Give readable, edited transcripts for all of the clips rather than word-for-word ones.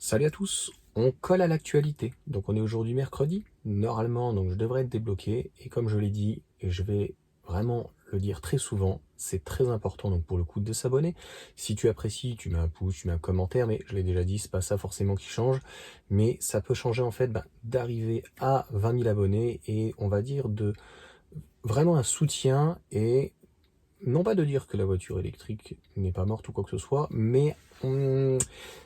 Salut à tous, on colle à l'actualité. Donc on est aujourd'hui mercredi, normalement donc je devrais être débloqué et comme je l'ai dit et je vais vraiment le dire très souvent, c'est très important donc pour le coup de s'abonner. Si tu apprécies, tu mets un pouce, tu mets un commentaire, mais je l'ai déjà dit, c'est pas ça forcément qui change, mais ça peut changer en fait d'arriver à 20 000 abonnés et on va dire de vraiment un soutien et non pas de dire que la voiture électrique n'est pas morte ou quoi que ce soit, mais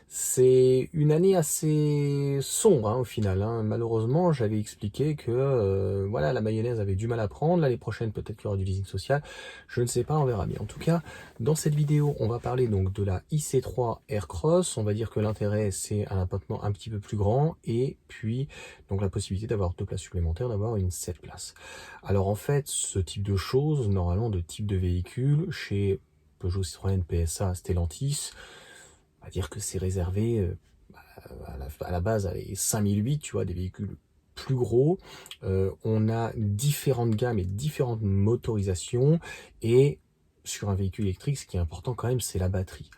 c'est une année assez sombre au final. Malheureusement, j'avais expliqué que voilà, la mayonnaise avait du mal à prendre. L'année prochaine, peut-être qu'il y aura du leasing social. Je ne sais pas, on verra bien. En tout cas, dans cette vidéo, on va parler donc de la IC3 Aircross. On va dire que l'intérêt, c'est un appontement un petit peu plus grand et puis donc la possibilité d'avoir 2 places supplémentaires, d'avoir une 7 places. Alors en fait, ce type de choses, normalement de type de véhicule, chez Peugeot, Citroën, PSA, Stellantis, on va dire que c'est réservé à la base à les 5008, tu vois, des véhicules plus gros. On a différentes gammes et différentes motorisations. Et sur un véhicule électrique, ce qui est important quand même, c'est la batterie.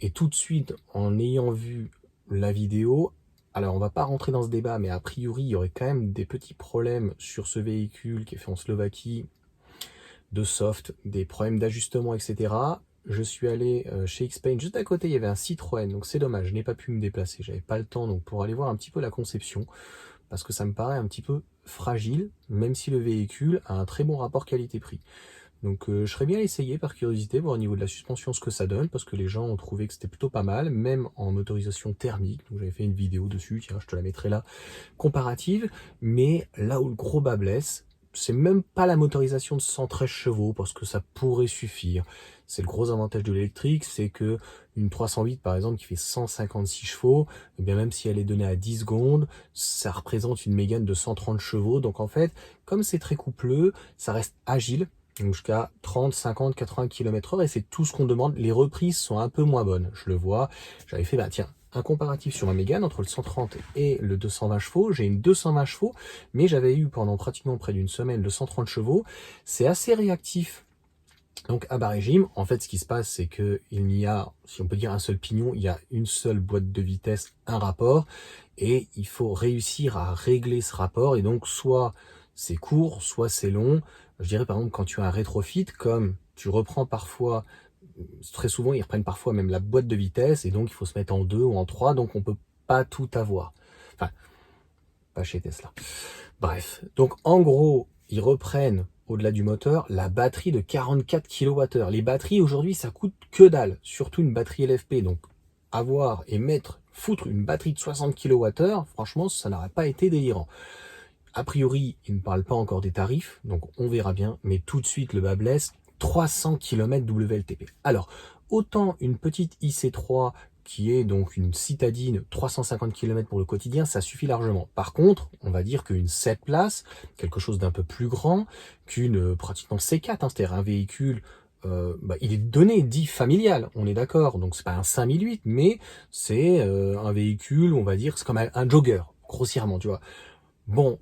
Et tout de suite, en ayant vu la vidéo, alors on va pas rentrer dans ce débat, mais a priori, il y aurait quand même des petits problèmes sur ce véhicule qui est fait en Slovaquie, de soft, des problèmes d'ajustement, etc. Je suis allé chez Xpaint, juste à côté, il y avait un Citroën, donc c'est dommage, je n'ai pas pu me déplacer, j'avais pas le temps donc pour aller voir un petit peu la conception, parce que ça me paraît un petit peu fragile, même si le véhicule a un très bon rapport qualité-prix. Donc je serais bien essayé par curiosité, voir au niveau de la suspension ce que ça donne, parce que les gens ont trouvé que c'était plutôt pas mal, même en motorisation thermique, donc j'avais fait une vidéo dessus, tiens, je te la mettrai là, comparative, mais là où le gros bas blesse, c'est même pas la motorisation de 113 chevaux, parce que ça pourrait suffire. C'est le gros avantage de l'électrique, c'est que une 308 par exemple qui fait 156 chevaux, et bien même si elle est donnée à 10 secondes, ça représente une Mégane de 130 chevaux. Donc en fait, comme c'est très coupleux, ça reste agile, donc jusqu'à 30, 50, 80 km/h, et c'est tout ce qu'on demande. Les reprises sont un peu moins bonnes, je le vois. J'avais fait, tiens, un comparatif sur ma Mégane entre le 130 et le 220 chevaux. J'ai une 220 chevaux, mais j'avais eu pendant pratiquement près d'une semaine le 130 chevaux. C'est assez réactif. Donc à bas régime, en fait ce qui se passe c'est que il n'y a, si on peut dire un seul pignon, il y a une seule boîte de vitesse, un rapport, et il faut réussir à régler ce rapport, et donc soit c'est court, soit c'est long. Je dirais par exemple quand tu as un rétrofit, comme tu reprends parfois, très souvent ils reprennent parfois même la boîte de vitesse, et donc il faut se mettre en 2 ou en 3, donc on peut pas tout avoir. Enfin, pas chez Tesla. Bref, donc en gros, ils reprennent, au-delà du moteur, la batterie de 44 kWh. Les batteries aujourd'hui, ça coûte que dalle, surtout une batterie LFP. Donc avoir et foutre une batterie de 60 kWh, franchement, ça n'aurait pas été délirant. A priori, ils ne parlent pas encore des tarifs, donc on verra bien, mais tout de suite, le bas blesse, 300 km WLTP. Alors, autant une petite IC3 qui est donc une citadine, 350 km pour le quotidien, ça suffit largement. Par contre, on va dire qu'une 7 places, quelque chose d'un peu plus grand, qu'une pratiquement C4, c'est-à-dire un véhicule, il est donné, dit familial, on est d'accord, donc c'est pas un 5008, mais c'est un véhicule, on va dire, c'est comme un jogger, grossièrement, tu vois. Bon,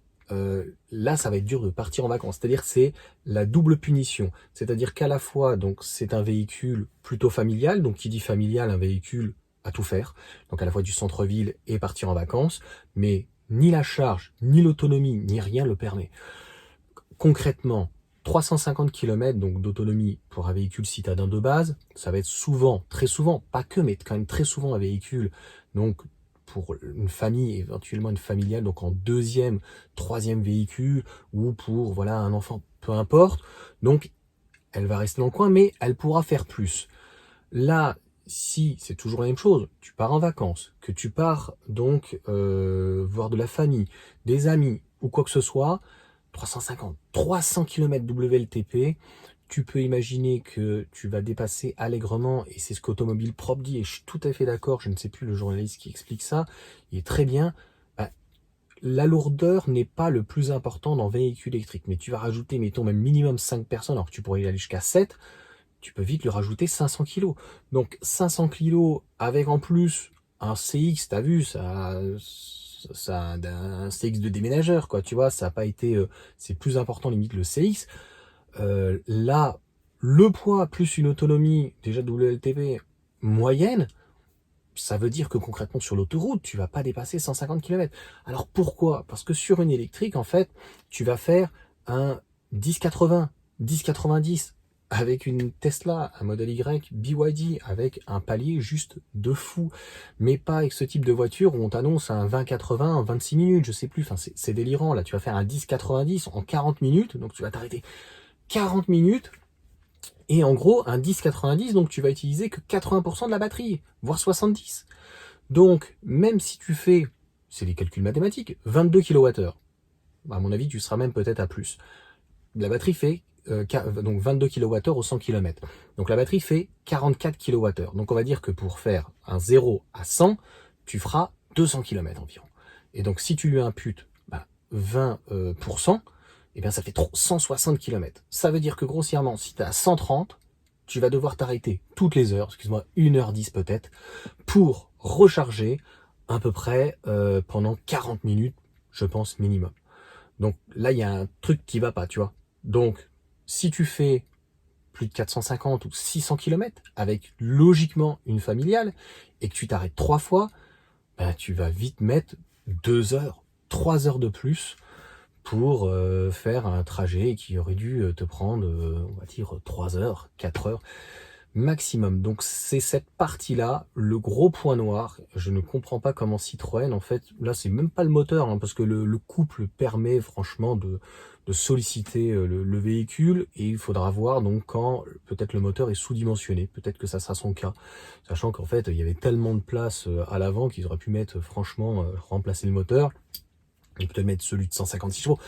là, ça va être dur de partir en vacances. C'est-à-dire c'est la double punition. C'est-à-dire qu'à la fois, donc, c'est un véhicule plutôt familial. Donc, qui dit familial, un véhicule à tout faire. Donc, à la fois du centre-ville et partir en vacances. Mais ni la charge, ni l'autonomie, ni rien le permet. Concrètement, 350 km donc d'autonomie pour un véhicule citadin de base, ça va être souvent, très souvent, pas que, mais quand même très souvent un véhicule donc pour une famille, éventuellement une familiale, donc en deuxième, troisième véhicule, ou pour voilà un enfant, peu importe. Donc elle va rester dans le coin, mais elle pourra faire plus. Là, si c'est toujours la même chose, tu pars en vacances, que tu pars donc voir de la famille, des amis ou quoi que ce soit, 350, 300 km WLTP, tu peux imaginer que tu vas dépasser allègrement, et c'est ce qu'Automobile Propre dit, et je suis tout à fait d'accord, je ne sais plus le journaliste qui explique ça, il est très bien, la lourdeur n'est pas le plus important dans véhicule électrique, mais tu vas rajouter, mettons même minimum 5 personnes, alors que tu pourrais y aller jusqu'à 7, tu peux vite lui rajouter 500 kg. Donc 500 kg avec en plus un CX, t'as vu, ça un CX de déménageur, quoi, tu vois, ça n'a pas été, c'est plus important limite le CX. Là, le poids plus une autonomie déjà WLTP moyenne, ça veut dire que concrètement sur l'autoroute, tu vas pas dépasser 150 km. Alors pourquoi? Parce que sur une électrique, en fait, tu vas faire un 10-80, 10-90 avec une Tesla, un Model Y BYD, avec un palier juste de fou. Mais pas avec ce type de voiture où on t'annonce un 20-80 en 26 minutes, je sais plus, enfin c'est délirant. Là, tu vas faire un 10-90 en 40 minutes, donc tu vas t'arrêter 40 minutes. Et en gros, un 10-90, donc tu vas utiliser que 80% de la batterie, voire 70. Donc, même si tu fais, c'est des calculs mathématiques, 22 kWh, à mon avis, tu seras même peut-être à plus. La batterie fait donc 22 kWh au 100 km. Donc la batterie fait 44 kWh. Donc on va dire que pour faire un 0 à 100, tu feras 200 km environ. Et donc si tu lui imputes 20%, eh bien ça fait 160 km. Ça veut dire que grossièrement, si tu es à 130, tu vas devoir t'arrêter toutes les heures, excuse-moi, 1h10 peut-être, pour recharger à peu près pendant 40 minutes, je pense, minimum. Donc là, il y a un truc qui va pas, tu vois. Donc, si tu fais plus de 450 ou 600 km avec logiquement une familiale et que tu t'arrêtes 3 fois, ben, tu vas vite mettre 2 heures, 3 heures de plus pour faire un trajet qui aurait dû te prendre, on va dire, 3 heures, 4 heures maximum. Donc c'est cette partie-là, le gros point noir. Je ne comprends pas comment Citroën, en fait, là c'est même pas le moteur, hein, parce que le couple permet franchement de solliciter le véhicule, et il faudra voir donc quand peut-être le moteur est sous-dimensionné, peut-être que ça sera son cas, sachant qu'en fait il y avait tellement de place à l'avant qu'ils auraient pu mettre franchement remplacer le moteur et peut-être mettre celui de 156 chevaux,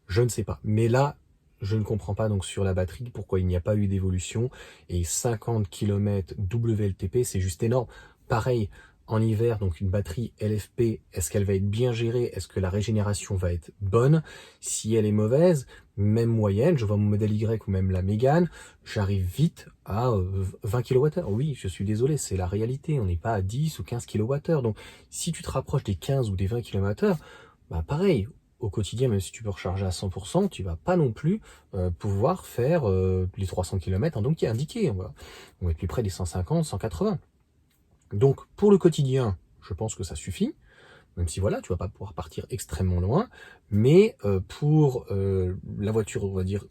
je ne sais pas. Mais là, je ne comprends pas donc sur la batterie pourquoi il n'y a pas eu d'évolution. Et 50 km WLTP, c'est juste énorme. Pareil, en hiver, donc une batterie LFP, est-ce qu'elle va être bien gérée? Est-ce que la régénération va être bonne? Si elle est mauvaise, même moyenne, je vois mon modèle Y ou même la Mégane, j'arrive vite à 20 kWh. Oui, je suis désolé, c'est la réalité. On n'est pas à 10 ou 15 kWh. Donc, si tu te rapproches des 15 ou des 20 kWh, bah pareil, au quotidien, même si tu peux recharger à 100%, tu vas pas non plus pouvoir faire les 300 km en donc indiqué. On va être plus près des 150, 180. Donc pour le quotidien, je pense que ça suffit, même si voilà, tu vas pas pouvoir partir extrêmement loin. Mais pour la voiture, on va dire,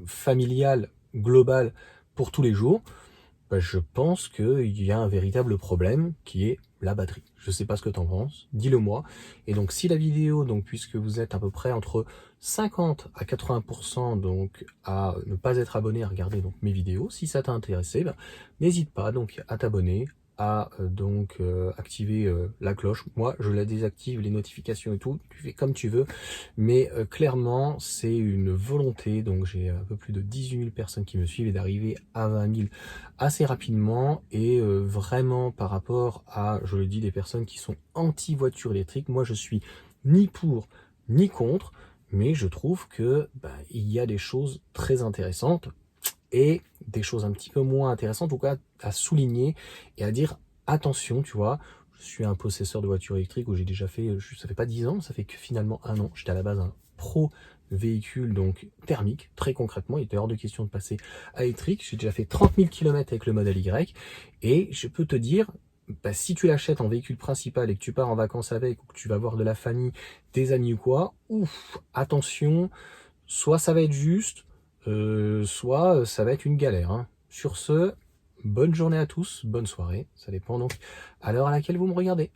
familiale, globale, pour tous les jours, bah, je pense qu'il y a un véritable problème qui est la batterie. Je sais pas ce que tu en penses, dis-le moi. Et donc si la vidéo, donc puisque vous êtes à peu près entre 50 à 80% donc à ne pas être abonné à regarder donc mes vidéos, si ça t'a intéressé, bah, n'hésite pas donc à t'abonner, à activer la cloche. Moi je la désactive, les notifications et tout, tu fais comme tu veux, mais clairement c'est une volonté. Donc j'ai un peu plus de 18 000 personnes qui me suivent et d'arriver à 20 000 assez rapidement. Et vraiment par rapport à, je le dis, des personnes qui sont anti-voiture électrique, moi je suis ni pour ni contre, mais je trouve que il y a des choses très intéressantes et des choses un petit peu moins intéressantes, en tout cas à souligner et à dire attention, tu vois. Je suis un possesseur de voiture électrique où j'ai déjà fait, ça fait pas 10 ans, ça fait que finalement 1 an. J'étais à la base un pro véhicule donc thermique, très concrètement, il était hors de question de passer à électrique. J'ai déjà fait 30 000 km avec le modèle Y, et je peux te dire, si tu l'achètes en véhicule principal et que tu pars en vacances avec, ou que tu vas voir de la famille, des amis ou quoi, ouf, attention, soit ça va être juste, soit ça va être une galère, hein. Sur ce, bonne journée à tous, bonne soirée, ça dépend donc à l'heure à laquelle vous me regardez.